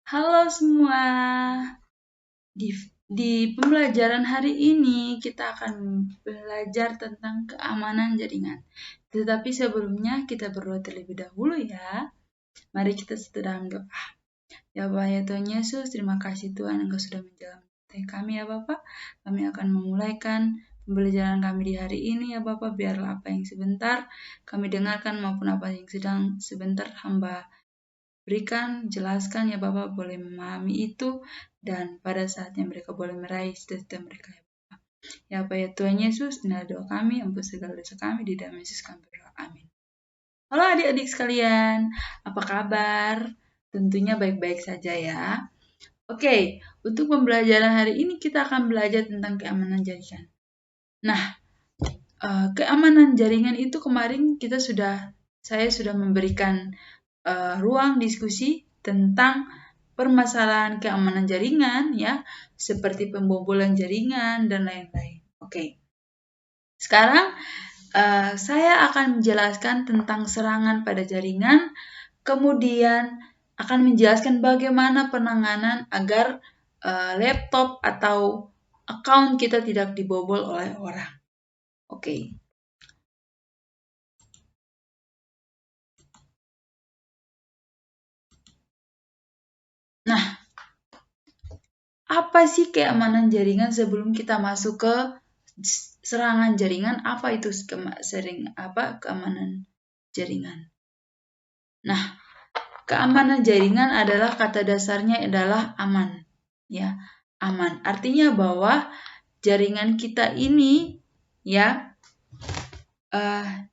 Halo semua, di, di pembelajaran hari ini kita akan belajar tentang keamanan jaringan. Tetapi sebelumnya kita berdoa terlebih dahulu ya. Mari kita sedang doa. Ya Bapak ya Tuhan Yesus, terima kasih Tuhan Engkau sudah menjalankan kami ya Bapak. Kami akan memulaikan pembelajaran kami di hari ini ya Bapak. Biarlah apa yang sebentar kami dengarkan maupun apa yang sedang sebentar hamba berikan, jelaskan ya Bapak, boleh memahami itu, dan pada saatnya mereka boleh meraih cita-cita mereka ya Bapak. Ya Bapak ya Tuhan Yesus, inilah doa kami, ampun segala dosa kami, di dalam Yesus kami berdoa, amin. Halo adik-adik sekalian, apa kabar? Tentunya baik-baik saja ya. Oke, untuk pembelajaran hari ini kita akan belajar tentang keamanan jaringan. Nah, keamanan jaringan itu kemarin saya sudah memberikan ruang diskusi tentang permasalahan keamanan jaringan ya, seperti pembobolan jaringan dan lain-lain. Oke. Sekarang saya akan menjelaskan tentang serangan pada jaringan, kemudian akan menjelaskan bagaimana penanganan agar laptop atau account kita tidak dibobol oleh orang. Oke. Nah, apa sih keamanan jaringan sebelum kita masuk ke serangan jaringan? Apa itu keamanan jaringan? Nah, keamanan jaringan adalah kata dasarnya adalah aman, ya, aman. Artinya bahwa jaringan kita ini, ya,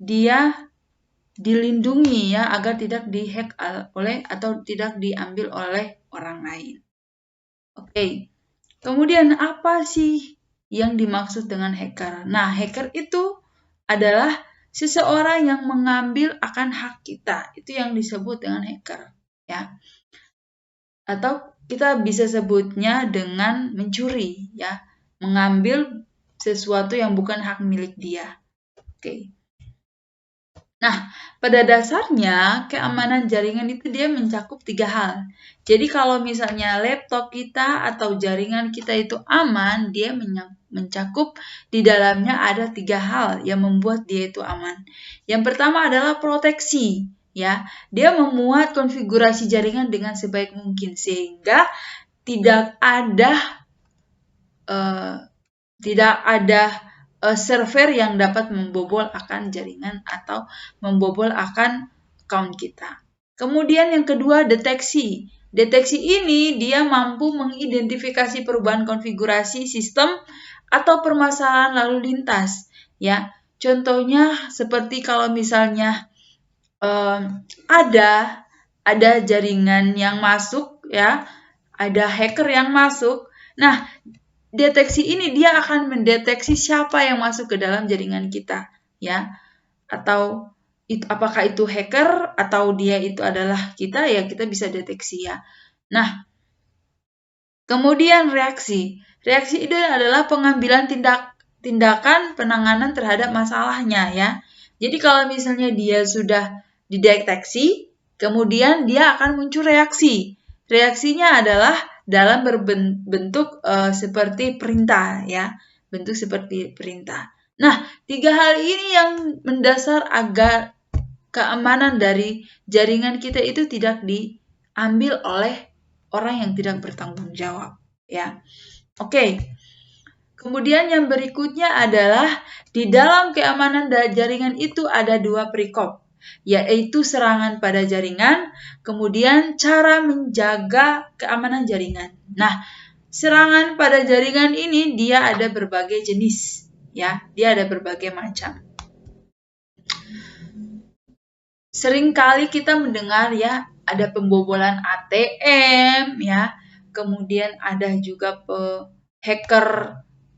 dia dilindungi ya agar tidak dihack oleh atau tidak diambil oleh orang lain. Oke, kemudian apa sih yang dimaksud dengan hacker? Nah, hacker itu adalah seseorang yang mengambil akan hak kita. Itu yang disebut dengan hacker, ya. Atau kita bisa sebutnya dengan mencuri, ya. Mengambil sesuatu yang bukan hak milik dia. Oke. Nah, pada dasarnya keamanan jaringan itu dia mencakup 3 hal. Jadi kalau misalnya laptop kita atau jaringan kita itu aman, dia mencakup di dalamnya ada 3 hal yang membuat dia itu aman. Yang pertama adalah proteksi, ya. Dia memuat konfigurasi jaringan dengan sebaik mungkin sehingga tidak ada server yang dapat membobol akan jaringan atau membobol akan account kita. Kemudian yang kedua, deteksi. Deteksi ini dia mampu mengidentifikasi perubahan konfigurasi sistem atau permasalahan lalu lintas. Ya, contohnya seperti kalau misalnya ada jaringan yang masuk, ya, ada hacker yang masuk. Nah, deteksi ini dia akan mendeteksi siapa yang masuk ke dalam jaringan kita, ya. Atau apakah itu hacker atau dia itu adalah kita, ya kita bisa deteksi ya. Nah, kemudian reaksi. Reaksi itu adalah pengambilan tindakan penanganan terhadap masalahnya ya. Jadi kalau misalnya dia sudah dideteksi, kemudian dia akan muncul reaksi. Reaksinya adalah dalam berbentuk seperti perintah ya, bentuk seperti perintah. Nah, 3 hal ini yang mendasar agar keamanan dari jaringan kita itu tidak diambil oleh orang yang tidak bertanggung jawab ya. Oke. Kemudian yang berikutnya adalah di dalam keamanan jaringan itu ada 2 perikop, yaitu serangan pada jaringan, kemudian cara menjaga keamanan jaringan. Nah, serangan pada jaringan ini dia ada berbagai jenis, ya, dia ada berbagai macam. Seringkali kita mendengar ya, ada pembobolan ATM, ya, kemudian ada juga hacker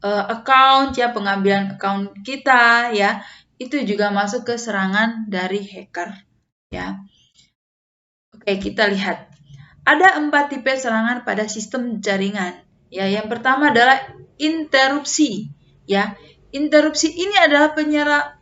account, ya, pengambilan account kita, ya, itu juga masuk ke serangan dari hacker, ya. Oke, kita lihat. Ada 4 tipe serangan pada sistem jaringan. Ya, yang pertama adalah interupsi. Ya, interupsi ini adalah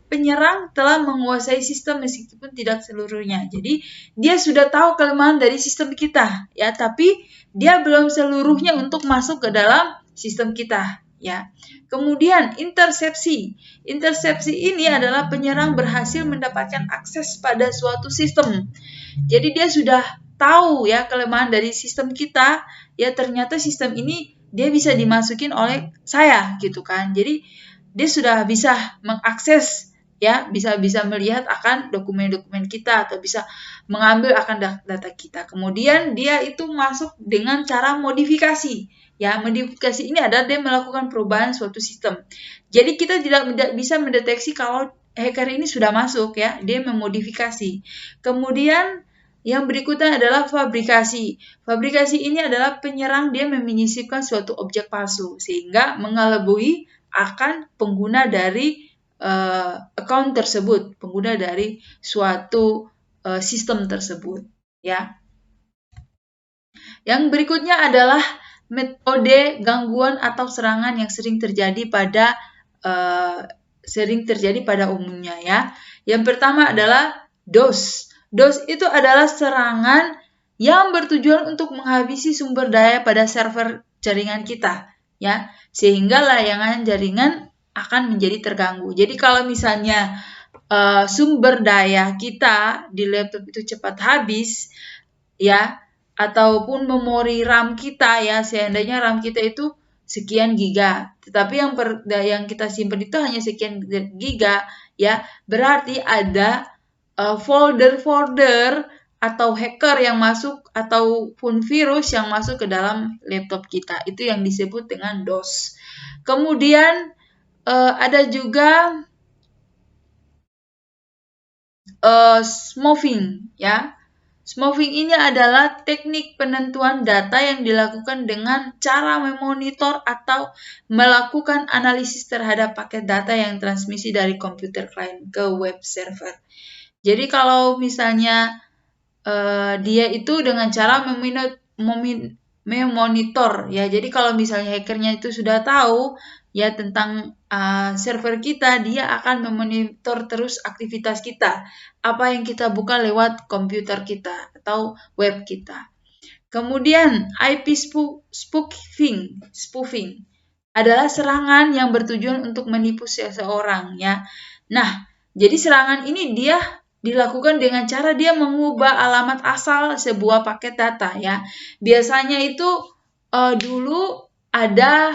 penyerang telah menguasai sistem meskipun tidak seluruhnya. Jadi dia sudah tahu kelemahan dari sistem kita, ya, tapi dia belum seluruhnya untuk masuk ke dalam sistem kita, ya. Kemudian intersepsi. Intersepsi ini adalah penyerang berhasil mendapatkan akses pada suatu sistem. Jadi dia sudah tahu ya kelemahan dari sistem kita, ya ternyata sistem ini dia bisa dimasukin oleh saya gitu kan. Jadi dia sudah bisa mengakses, ya, bisa melihat akan dokumen-dokumen kita atau bisa mengambil akan data kita. Kemudian dia itu masuk dengan cara modifikasi. Ya, modifikasi ini adalah dia melakukan perubahan suatu sistem. Jadi kita tidak bisa mendeteksi kalau hacker ini sudah masuk, ya, dia memodifikasi. Kemudian yang berikutnya adalah fabrikasi. Fabrikasi ini adalah penyerang, dia menyisipkan suatu objek palsu sehingga mengelabui akan pengguna dari account tersebut, pengguna dari suatu sistem tersebut, ya. Yang berikutnya adalah metode gangguan atau serangan yang sering terjadi pada umumnya, ya. Yang pertama adalah DOS. DOS itu adalah serangan yang bertujuan untuk menghabisi sumber daya pada server jaringan kita, ya, sehingga layanan jaringan akan menjadi terganggu. Jadi kalau misalnya sumber daya kita di laptop itu cepat habis, ya, ataupun memori RAM kita, ya, seandainya RAM kita itu sekian giga, tetapi yang kita simpan itu hanya sekian giga, ya, berarti ada folder-folder atau hacker yang masuk ataupun virus yang masuk ke dalam laptop kita. Itu yang disebut dengan DOS. Kemudian ada juga smoothing, ya. Smoothing ini adalah teknik penentuan data yang dilakukan dengan cara memonitor atau melakukan analisis terhadap paket data yang transmisi dari komputer klien ke web server. Jadi kalau misalnya dia itu dengan cara memonitor, ya. Jadi kalau misalnya hackernya itu sudah tahu ya tentang server kita, dia akan memonitor terus aktivitas kita, apa yang kita buka lewat komputer kita atau web kita. Kemudian IP spoofing adalah serangan yang bertujuan untuk menipu seseorang, ya. Nah, jadi serangan ini dia dilakukan dengan cara dia mengubah alamat asal sebuah paket data, ya. Biasanya itu dulu ada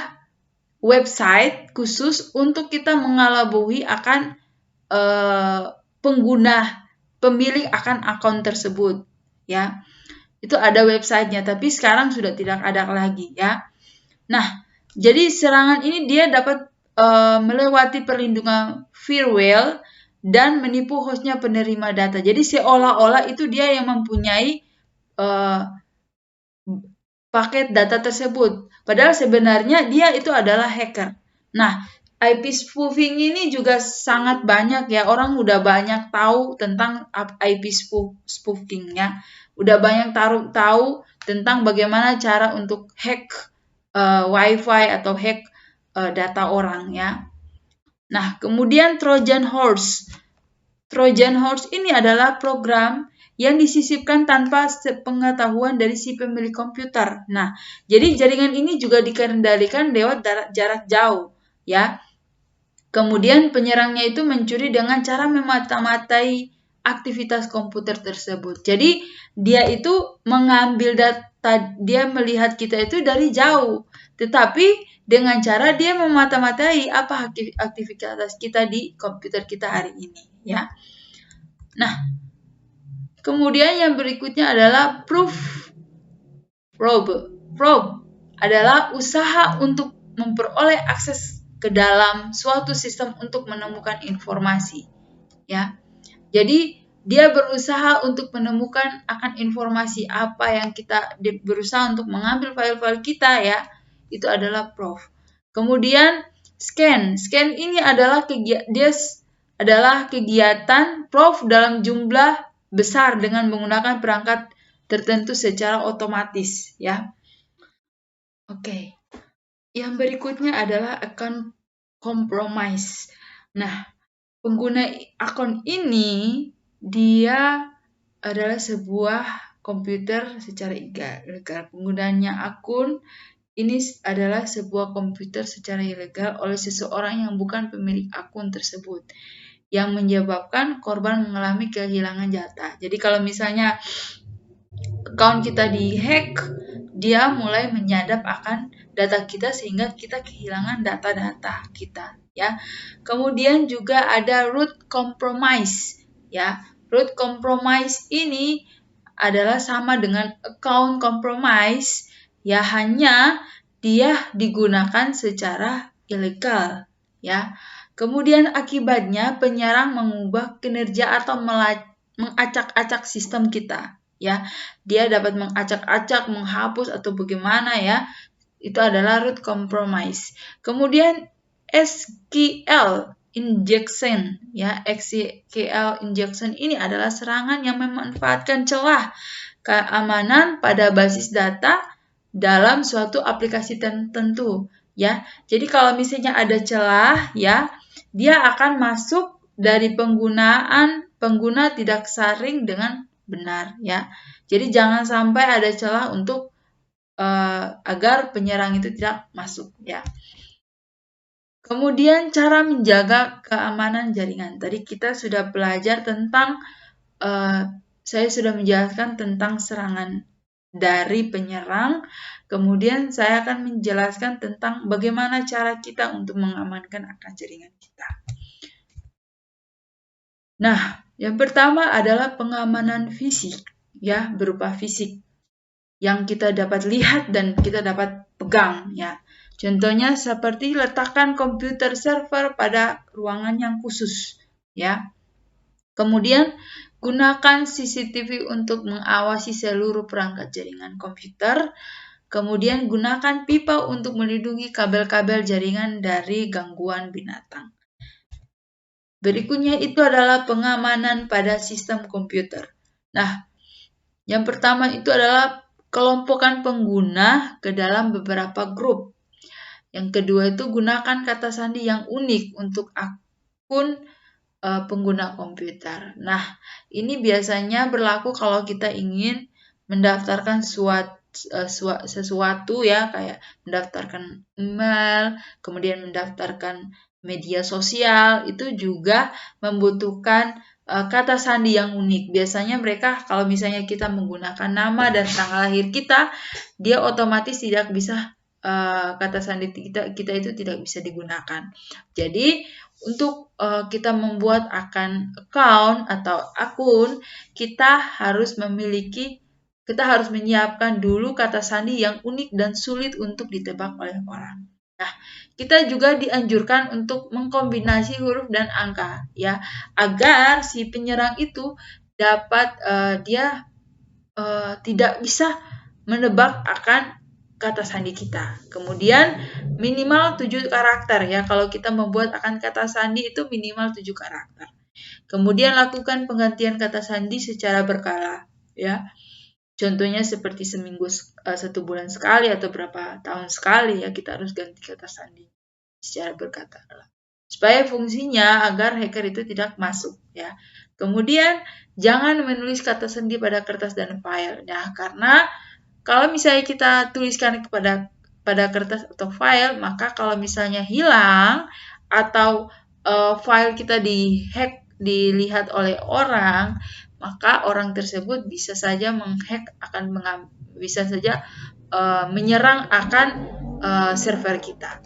website khusus untuk kita mengelabui akan pemilik akan akun tersebut, ya. Itu ada websitenya, tapi sekarang sudah tidak ada lagi, ya. Nah, jadi serangan ini dia dapat melewati perlindungan firewall dan menipu hostnya penerima data. Jadi seolah-olah itu dia yang mempunyai paket data tersebut. Padahal sebenarnya dia itu adalah hacker. Nah, IP spoofing ini juga sangat banyak, ya. Orang udah banyak tahu tentang IP spoofing, ya. Udah banyak tahu tentang bagaimana cara untuk hack Wi-Fi atau hack data orang, ya. Nah, kemudian Trojan Horse. Trojan Horse ini adalah program yang disisipkan tanpa sepengetahuan dari si pemilik komputer. Nah, jadi jaringan ini juga dikendalikan lewat jarak jauh, ya. Kemudian penyerangnya itu mencuri dengan cara memata-matai aktivitas komputer tersebut. Jadi dia itu mengambil data, dia melihat kita itu dari jauh, tetapi dengan cara dia memata-matai apa aktivitas kita di komputer kita hari ini, ya. Nah, kemudian yang berikutnya adalah probe adalah usaha untuk memperoleh akses ke dalam suatu sistem untuk menemukan informasi, ya. Jadi dia berusaha untuk menemukan akan informasi apa yang kita berusaha untuk mengambil file-file kita, ya. Itu adalah probe. Kemudian scan ini adalah kegiatan probe dalam jumlah besar dengan menggunakan perangkat tertentu secara otomatis, ya. Oke. Yang berikutnya adalah account compromise. Nah, pengguna akun ini dia adalah sebuah komputer secara ilegal. Penggunaannya akun ini adalah sebuah komputer secara ilegal oleh seseorang yang bukan pemilik akun tersebut, yang menyebabkan korban mengalami kehilangan data. Jadi kalau misalnya account kita dihack, dia mulai menyadap akan data kita sehingga kita kehilangan data-data kita, ya. Kemudian juga ada root compromise, ya. Root compromise ini adalah sama dengan account compromise, ya, hanya dia digunakan secara ilegal, ya. Kemudian akibatnya penyerang mengubah kinerja atau mengacak-acak sistem kita, ya. Dia dapat mengacak-acak, menghapus atau bagaimana, ya. Itu adalah root compromise. Kemudian SQL injection, ya. SQL injection ini adalah serangan yang memanfaatkan celah keamanan pada basis data dalam suatu aplikasi tertentu, ya. Jadi kalau misalnya ada celah, ya, dia akan masuk dari pengguna tidak saring dengan benar, ya. Jadi jangan sampai ada celah untuk agar penyerang itu tidak masuk, ya. Kemudian cara menjaga keamanan jaringan. Tadi kita sudah belajar tentang saya sudah menjelaskan tentang serangan dari penyerang. Kemudian saya akan menjelaskan tentang bagaimana cara kita untuk mengamankan akan jaringan kita. Nah, yang pertama adalah pengamanan fisik, ya, berupa fisik yang kita dapat lihat dan kita dapat pegang, ya. Contohnya seperti letakkan komputer server pada ruangan yang khusus, ya. Kemudian gunakan CCTV untuk mengawasi seluruh perangkat jaringan komputer. Kemudian gunakan pipa untuk melindungi kabel-kabel jaringan dari gangguan binatang. Berikutnya itu adalah pengamanan pada sistem komputer. Nah, yang pertama itu adalah kelompokkan pengguna ke dalam beberapa grup. Yang kedua itu gunakan kata sandi yang unik untuk akun pengguna komputer. Nah, ini biasanya berlaku kalau kita ingin mendaftarkan sesuatu, ya, kayak mendaftarkan email, kemudian mendaftarkan media sosial, itu juga membutuhkan kata sandi yang unik. Biasanya mereka kalau misalnya kita menggunakan nama dan tanggal lahir kita, dia otomatis tidak bisa kata sandi kita itu tidak bisa digunakan. Jadi untuk kita membuat account atau akun, kita harus menyiapkan dulu kata sandi yang unik dan sulit untuk ditebak oleh orang. Nah, kita juga dianjurkan untuk mengkombinasi huruf dan angka, ya, agar si penyerang itu dapat tidak bisa menebak akan kata sandi kita. Kemudian minimal 7 karakter, ya. Kalau kita membuat akan kata sandi itu minimal 7 karakter. Kemudian lakukan penggantian kata sandi secara berkala, ya. Contohnya seperti seminggu, 1 bulan sekali atau berapa tahun sekali, ya, kita harus ganti kata sandi secara berkala. Supaya fungsinya agar hacker itu tidak masuk, ya. Kemudian jangan menulis kata sandi pada kertas dan file, ya, karena kalau misalnya kita tuliskan pada kertas atau file, maka kalau misalnya hilang atau file kita dihack, dilihat oleh orang, maka orang tersebut bisa saja menyerang akan server kita.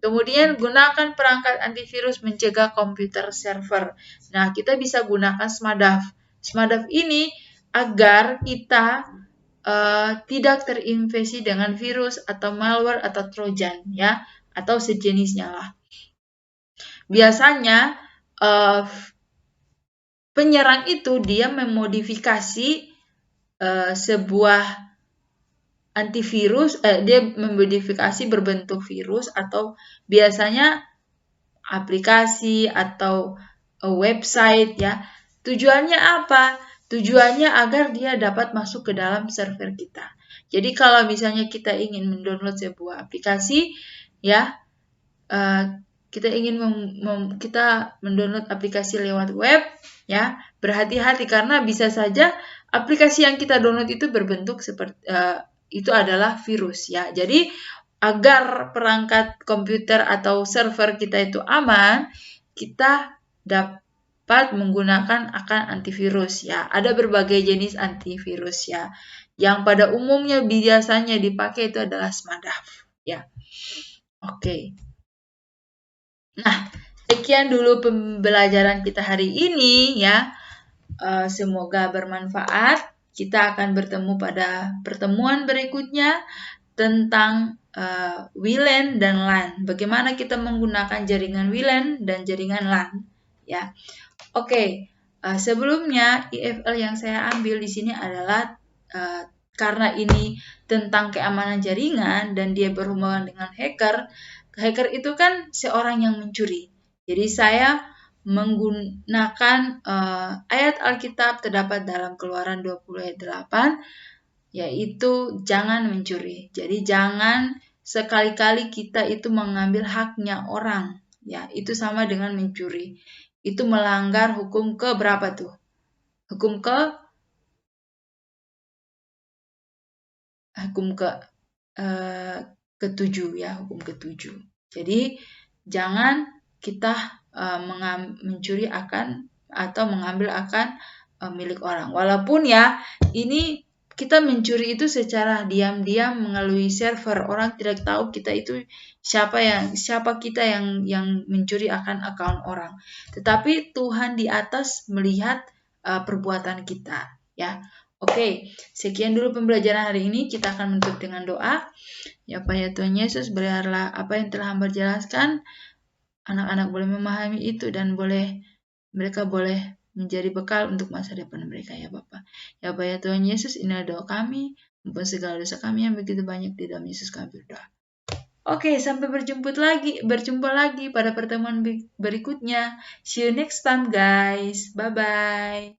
Kemudian gunakan perangkat antivirus mencegah komputer server. Nah, kita bisa gunakan SMADAV. SMADAV ini agar kita tidak terinfeksi dengan virus atau malware atau trojan, ya, atau sejenisnya lah. Biasanya penyerang itu dia memodifikasi sebuah antivirus, dia memodifikasi berbentuk virus atau biasanya aplikasi atau website, ya. Tujuannya apa? Tujuannya agar dia dapat masuk ke dalam server kita. Jadi kalau misalnya kita ingin mendownload sebuah aplikasi, ya, kita ingin kita mendownload aplikasi lewat web, ya, berhati-hati karena bisa saja aplikasi yang kita download itu berbentuk seperti itu adalah virus, ya. Jadi agar perangkat komputer atau server kita itu aman, kita dapat menggunakan akan antivirus, ya. Ada berbagai jenis antivirus, ya. Yang pada umumnya biasanya dipakai itu adalah Smadaf, ya. Oke. Nah, sekian dulu pembelajaran kita hari ini, ya. Semoga bermanfaat. Kita akan bertemu pada pertemuan berikutnya tentang WLAN dan LAN. Bagaimana kita menggunakan jaringan WLAN dan jaringan LAN, ya. Oke. Sebelumnya IFL yang saya ambil di sini adalah karena ini tentang keamanan jaringan dan dia berhubungan dengan hacker. Hacker itu kan seorang yang mencuri. Jadi saya menggunakan ayat Alkitab terdapat dalam Keluaran 20 ayat 8, yaitu jangan mencuri. Jadi jangan sekali-kali kita itu mengambil haknya orang, ya. Itu sama dengan mencuri. Itu melanggar hukum ke berapa tuh? Hukum ketujuh, ya, hukum ketujuh. Jadi jangan kita mencuri akan atau mengambil akan milik orang. Walaupun ya ini kita mencuri itu secara diam-diam melalui server, orang tidak tahu kita itu siapa kita yang mencuri akan akun orang. Tetapi Tuhan di atas melihat perbuatan kita, ya. Oke, sekian dulu pembelajaran hari ini. Kita akan menutup dengan doa. Ya Pak ya Tuhan Yesus, berilah apa yang telah Hamba jelaskan, anak-anak boleh memahami itu dan mereka boleh menjadi bekal untuk masa depan mereka, ya Bapak. Ya Pak ya Tuhan Yesus, inilah doa kami, ampun segala dosa kami yang begitu banyak, di dalam Yesus kami berdoa. Oke, sampai berjumpa lagi pada pertemuan berikutnya. See you next time guys. Bye-bye.